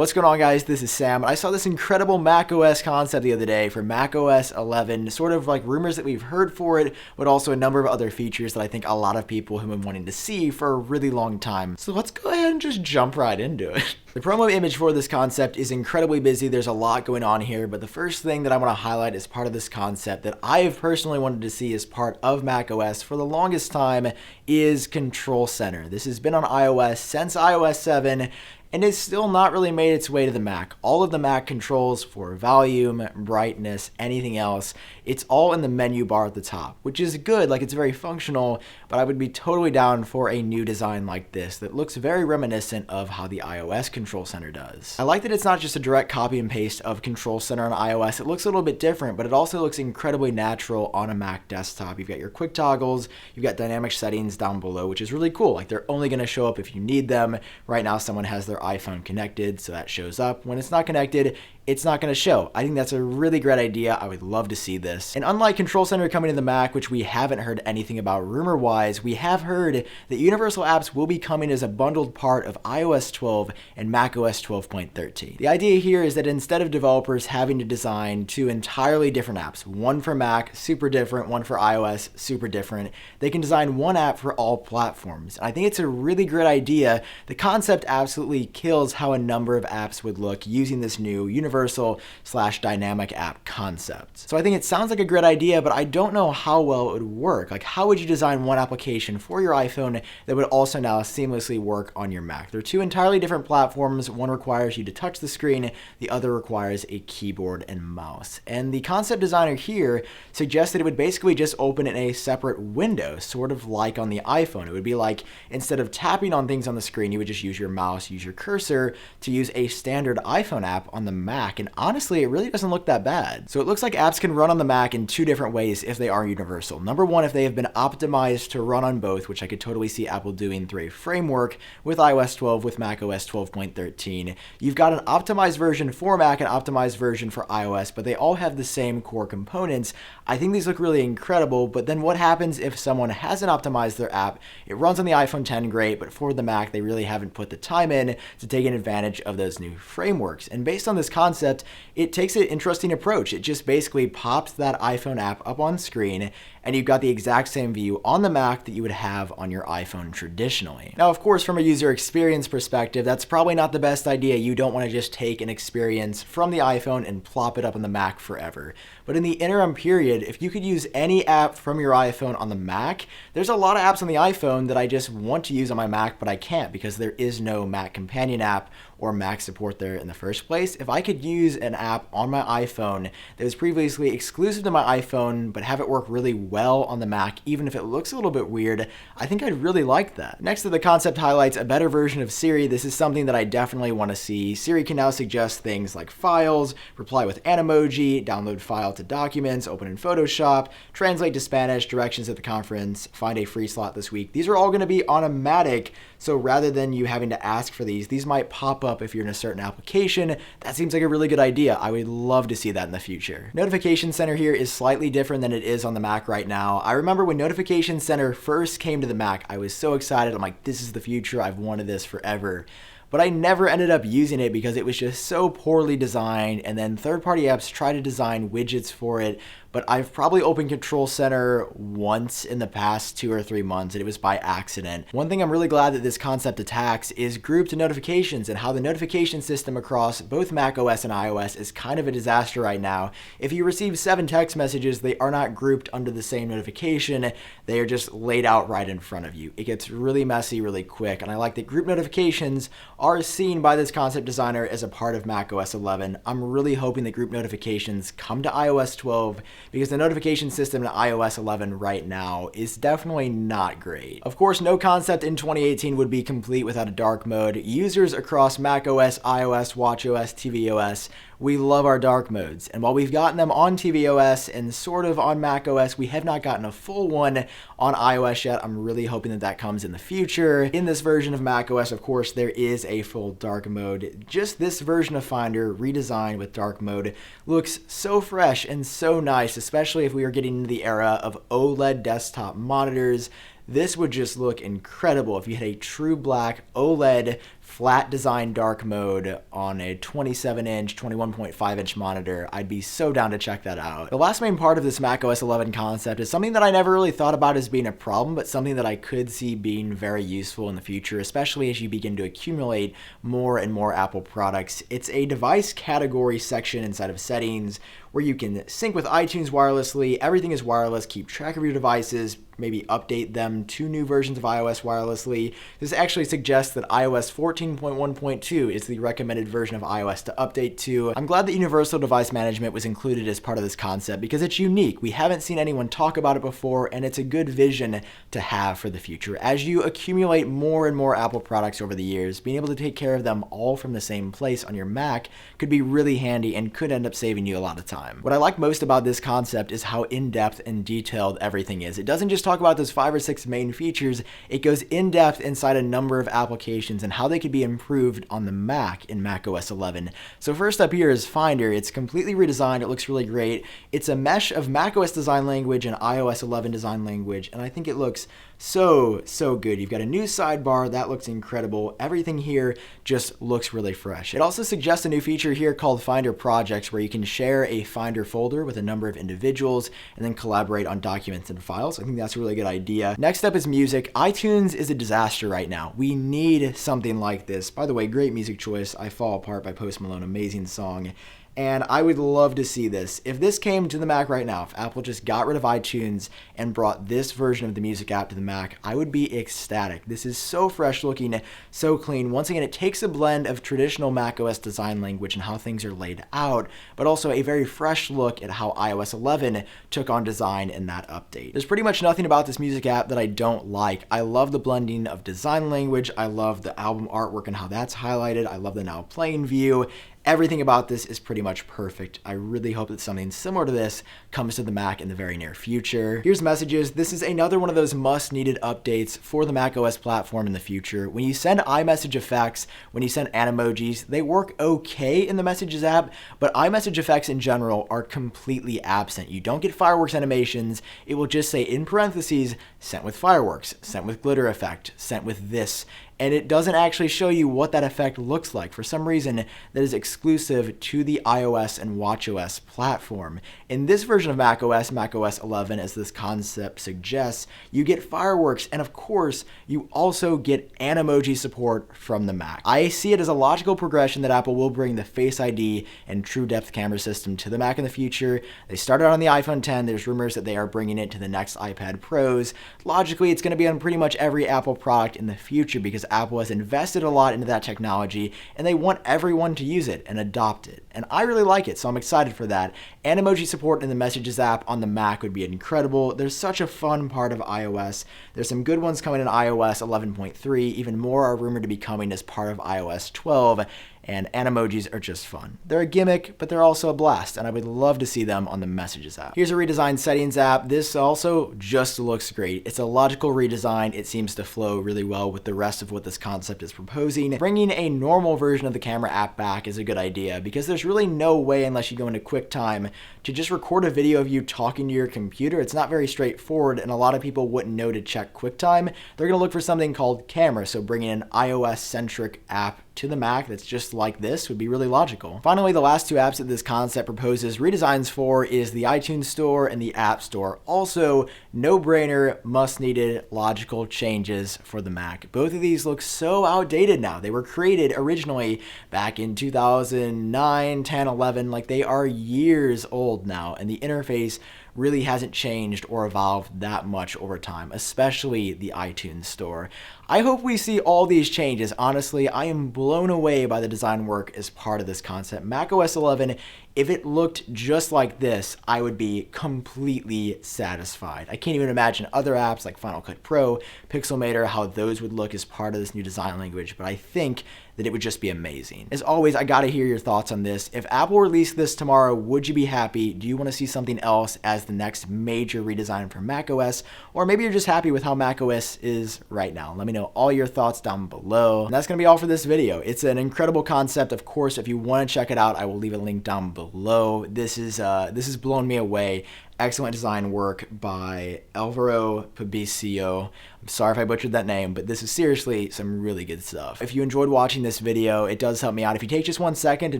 What's going on, guys? This is Sam. I saw this incredible macOS concept the other day for macOS 11, sort of like rumors that we've heard for it, but also a number of other features that I think a lot of people have been wanting to see for a really long time. So let's go ahead and just jump right into it. The promo image for this concept is incredibly busy. There's a lot going on here, but the first thing that I want to highlight as part of this concept that I have personally wanted to see as part of macOS for the longest time is Control Center. This has been on iOS since iOS 7, and it's still not really made its way to the Mac. All of the Mac controls for volume, brightness, anything else, it's all in the menu bar at the top, which is good, like it's very functional, but I would be totally down for a new design like this that looks very reminiscent of how the iOS Control Center does. I like that it's not just a direct copy and paste of Control Center on iOS. It looks a little bit different, but it also looks incredibly natural on a Mac desktop. You've got your quick toggles, you've got dynamic settings down below, which is really cool. Like they're only gonna show up if you need them. Right now, someone has their iPhone connected, so that shows up. When it's not connected, it's not going to show. I think that's a really great idea. I would love to see this. And unlike Control Center coming to the Mac, which we haven't heard anything about rumor-wise, we have heard that Universal Apps will be coming as a bundled part of iOS 12 and macOS 12.13. The idea here is that instead of developers having to design two entirely different apps, one for Mac, super different, one for iOS, super different, they can design one app for all platforms. And I think it's a really great idea. The concept absolutely kills how a number of apps would look using this new universal/dynamic app concept. So I think it sounds like a great idea, but I don't know how well it would work. Like, how would you design one application for your iPhone that would also now seamlessly work on your Mac? They're two entirely different platforms. One requires you to touch the screen, the other requires a keyboard and mouse. And the concept designer here suggests that it would basically just open in a separate window, sort of like on the iPhone. It would be like, instead of tapping on things on the screen, you would just use your mouse, use your cursor to use a standard iPhone app on the Mac. And honestly, it really doesn't look that bad. So it looks like apps can run on the Mac in two different ways if they are universal. Number one, if they have been optimized to run on both, which I could totally see Apple doing through a framework with iOS 12, with macOS 12.13. You've got an optimized version for Mac and optimized version for iOS, but they all have the same core components. I think these look really incredible, but then what happens if someone hasn't optimized their app? It runs on the iPhone 10, great, but for the Mac, they really haven't put the time in to take advantage of those new frameworks. And based on this concept, it takes an interesting approach. It just basically pops that iPhone app up on screen, and you've got the exact same view on the Mac that you would have on your iPhone traditionally. Now, of course, from a user experience perspective, that's probably not the best idea. You don't want to just take an experience from the iPhone and plop it up on the Mac forever. But in the interim period, if you could use any app from your iPhone on the Mac, there's a lot of apps on the iPhone that I just want to use on my Mac, but I can't because there is no Mac Companion app or Mac support there in the first place. If I could use an app on my iPhone that was previously exclusive to my iPhone, but have it work really well on the Mac, even if it looks a little bit weird, I think I'd really like that. Next to the concept highlights a better version of Siri. This is something that I definitely want to see. Siri can now suggest things like files, reply with an emoji, download file to documents, open in Photoshop, translate to Spanish, directions at the conference, find a free slot this week. These are all going to be automatic, so rather than you having to ask for these might pop up if you're in a certain application. That seems like a really good idea. I would love to see that in the future. Notification Center here is slightly different than it is on the Mac right now. I remember when Notification Center first came to the Mac, I was so excited. I'm like, this is the future. I've wanted this forever. But I never ended up using it because it was just so poorly designed, and then third-party apps try to design widgets for it, but I've probably opened Control Center once in the past 2 or 3 months, and it was by accident. One thing I'm really glad that this concept attacks is grouped notifications, and how the notification system across both macOS and iOS is kind of a disaster right now. If you receive 7 text messages, they are not grouped under the same notification. They are just laid out right in front of you. It gets really messy really quick, and I like that group notifications are seen by this concept designer as a part of macOS 11. I'm really hoping that group notifications come to iOS 12, because the notification system in iOS 11 right now is definitely not great. Of course, no concept in 2018 would be complete without a dark mode. Users across macOS, iOS, watchOS, tvOS, we love our dark modes. And while we've gotten them on tvOS and sort of on macOS, we have not gotten a full one on iOS yet. I'm really hoping that that comes in the future. In this version of macOS, of course, there is a full dark mode. Just this version of Finder, redesigned with dark mode, looks so fresh and so nice, especially if we are getting into the era of OLED desktop monitors. This would just look incredible if you had a true black OLED flat design dark mode on a 27-inch, 21.5-inch monitor, I'd be so down to check that out. The last main part of this macOS 11 concept is something that I never really thought about as being a problem, but something that I could see being very useful in the future, especially as you begin to accumulate more and more Apple products. It's a device category section inside of settings where you can sync with iTunes wirelessly. Everything is wireless. Keep track of your devices, maybe update them to new versions of iOS wirelessly. This actually suggests that iOS 14.1.2 is the recommended version of iOS to update to. I'm glad that Universal Device Management was included as part of this concept because it's unique. We haven't seen anyone talk about it before, and it's a good vision to have for the future. As you accumulate more and more Apple products over the years, being able to take care of them all from the same place on your Mac could be really handy and could end up saving you a lot of time. What I like most about this concept is how in-depth and detailed everything is. It doesn't just talk about those 5 or 6 main features, it goes in-depth inside a number of applications and how they could be improved on the Mac in macOS 11. So first up here is Finder. It's completely redesigned, it looks really great. It's a mesh of macOS design language and iOS 11 design language, and I think it looks so good. You've got a new sidebar, that looks incredible. Everything here just looks really fresh. It also suggests a new feature here called Finder Projects, where you can share a Finder folder with a number of individuals and then collaborate on documents and files. I think that's a really good idea. Next up is music. iTunes is a disaster right now. We need something like this. By the way, great music choice. I Fall Apart by Post Malone, amazing song. And I would love to see this. If this came to the Mac right now, if Apple just got rid of iTunes and brought this version of the music app to the Mac, I would be ecstatic. This is so fresh looking, so clean. Once again, it takes a blend of traditional macOS design language and how things are laid out, but also a very fresh look at how iOS 11 took on design in that update. There's pretty much nothing about this music app that I don't like. I love the blending of design language. I love the album artwork and how that's highlighted. I love the now playing view. Everything about this is pretty much perfect. I really hope that something similar to this comes to the Mac in the very near future. Here's messages. This is another one of those must-needed updates for the macOS platform in the future. When you send iMessage effects, when you send Animojis, they work okay in the Messages app, but iMessage effects in general are completely absent. You don't get fireworks animations. It will just say in parentheses, sent with fireworks, sent with glitter effect, sent with this. And it doesn't actually show you what that effect looks like. For some reason, that is exclusive to the iOS and watchOS platform. In this version of macOS, macOS 11, as this concept suggests, you get fireworks, and of course, you also get Animoji support from the Mac. I see it as a logical progression that Apple will bring the Face ID and True Depth camera system to the Mac in the future. They started on the iPhone 10. There's rumors that they are bringing it to the next iPad Pros. Logically, it's going to be on pretty much every Apple product in the future because Apple has invested a lot into that technology and they want everyone to use it and adopt it. And I really like it, so I'm excited for that. Animoji support in the Messages app on the Mac would be incredible. There's such a fun part of iOS. There's some good ones coming in iOS 11.3. Even more are rumored to be coming as part of iOS 12. And Animojis are just fun. They're a gimmick, but they're also a blast, and I would love to see them on the Messages app. Here's a redesigned Settings app. This also just looks great. It's a logical redesign. It seems to flow really well with the rest of what this concept is proposing. Bringing a normal version of the camera app back is a good idea because there's really no way, unless you go into QuickTime, to just record a video of you talking to your computer. It's not very straightforward, and a lot of people wouldn't know to check QuickTime. They're going to look for something called Camera, so bringing an iOS-centric app to the Mac that's just like this would be really logical. Finally, the last two apps that this concept proposes redesigns for is the iTunes Store and the App Store. Also, no-brainer, must-needed, logical changes for the Mac. Both of these look so outdated now. They were created originally back in 2009, 10, 11. Like, they are years old now, and the interface really hasn't changed or evolved that much over time, especially the iTunes Store. I hope we see all these changes. Honestly, I am blown away by the design work as part of this concept. macOS 11, if it looked just like this, I would be completely satisfied. I can't even imagine other apps like Final Cut Pro, Pixelmator, how those would look as part of this new design language, but I think that it would just be amazing. As always, I gotta hear your thoughts on this. If Apple released this tomorrow, would you be happy? Do you want to see something else as the next major redesign for macOS? Or maybe you're just happy with how macOS is right now. Let me know all your thoughts down below. And that's gonna be all for this video. It's an incredible concept. Of course, if you want to check it out, I will leave a link down below. below. This is blown me away. Excellent design work by Alvaro Pabicio. I'm sorry if I butchered that name, but this is seriously some really good stuff. If you enjoyed watching this video, it does help me out if you take just 1 second to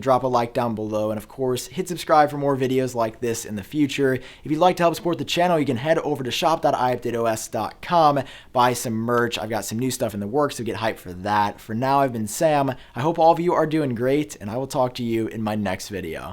drop a like down below, and of course, hit subscribe for more videos like this in the future. If you'd like to help support the channel, you can head over to shop.iupdateos.com, buy some merch. I've got some new stuff in the works, so get hyped for that. For now, I've been Sam. I hope all of you are doing great, and I will talk to you in my next video.